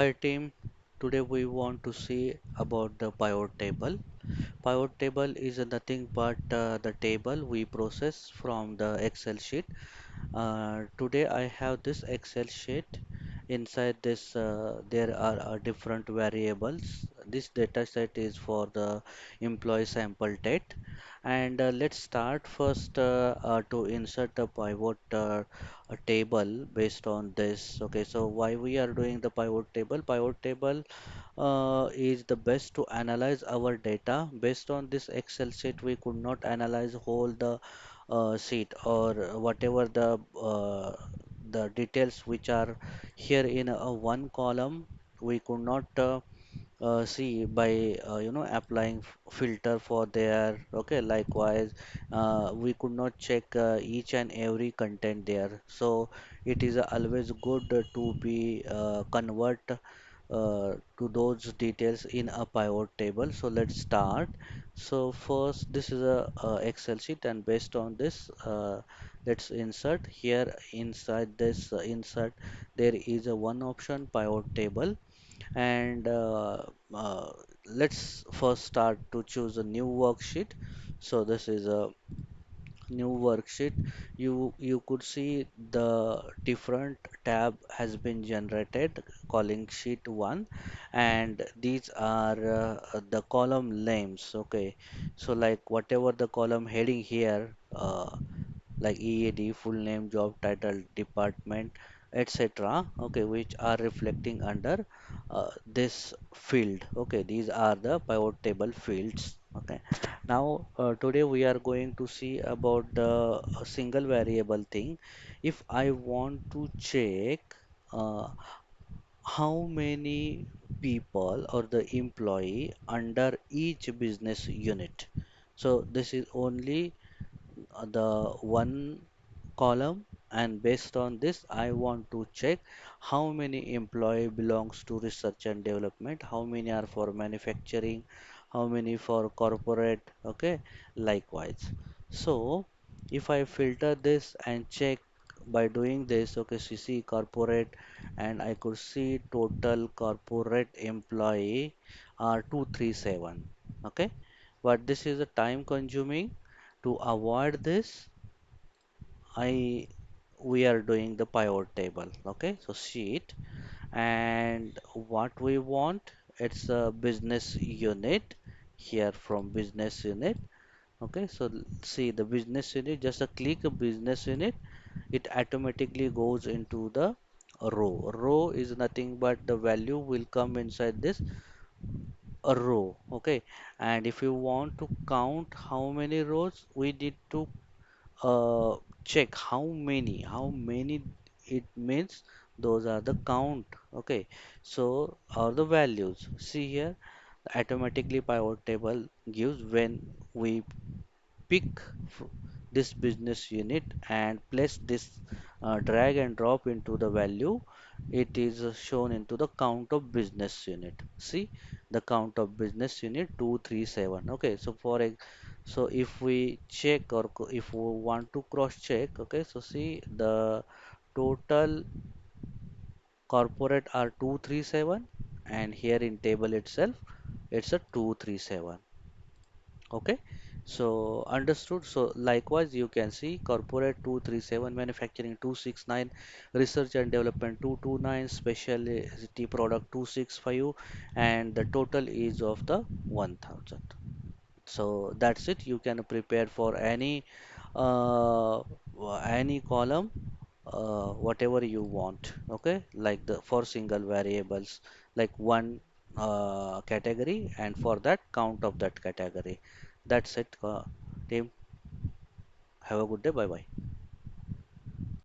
Hi team, today we want to see about the pivot table. Pivot table is nothing but the table we process from the Excel sheet. Today I have this Excel sheet. Inside this, there are different variables. This data set is for the employee sample date. And let's start first to insert a pivot a table based on this. Okay, so why we are doing the pivot table? Pivot table is the best to analyze our data. Based on this Excel sheet, we could not analyze whole the sheet or whatever the details which are here in a one column. We could not see by applying filter for there. Okay, likewise, we could not check each and every content there. So it is always good to be convert to those details in a pivot table. So let's start. So first, this is a Excel sheet, and based on this, let's insert here inside this insert. There is a one option pivot table, and let's first start to choose a new worksheet. So this is a new worksheet. You could see the different tab has been generated calling sheet 1, and these are the column names. Okay, so like whatever the column heading here, like EAD, full name, job title, department, etc. Okay, which are reflecting under this field. Okay, these are the pivot table fields. Okay, now today we are going to see about the single variable thing. If I want to check uh, how many people or the employee under each business unit, so this is only the one column, and based on this I want to check how many employee belongs to research and development, how many are for manufacturing, how many for corporate. Okay, likewise. So if I filter this and check by doing this, okay, CC corporate, and I could see total corporate employee are 237. Okay, but this is a time consuming. To avoid this, I we are doing the pivot table. Okay, so sheet, and what we want, it's a business unit here from business unit. Okay, so see the business unit, just a click a business unit, it automatically goes into the row. Row is nothing but the value will come inside this a row. Okay, and if you want to count how many rows, we need to uh, check how many it means. Those are the count. Okay, so are the values, see here, automatically pivot table gives when we pick this business unit and place this drag and drop into the value, it is shown into the count of business unit. See the count of business unit 237. Okay, so so if we check or if we want to cross check, okay, so see the total corporate are 237, and here in table itself it's a 237. Okay, so understood. So likewise, you can see corporate 237, manufacturing 269, research and development 229, specialty product 265, and the total is of the 1000. So that's it. You can prepare for uh, any column, whatever you want. Okay, like the for single variables, like one category, and for that count of that category. That's it. Team, have a good day. Bye bye.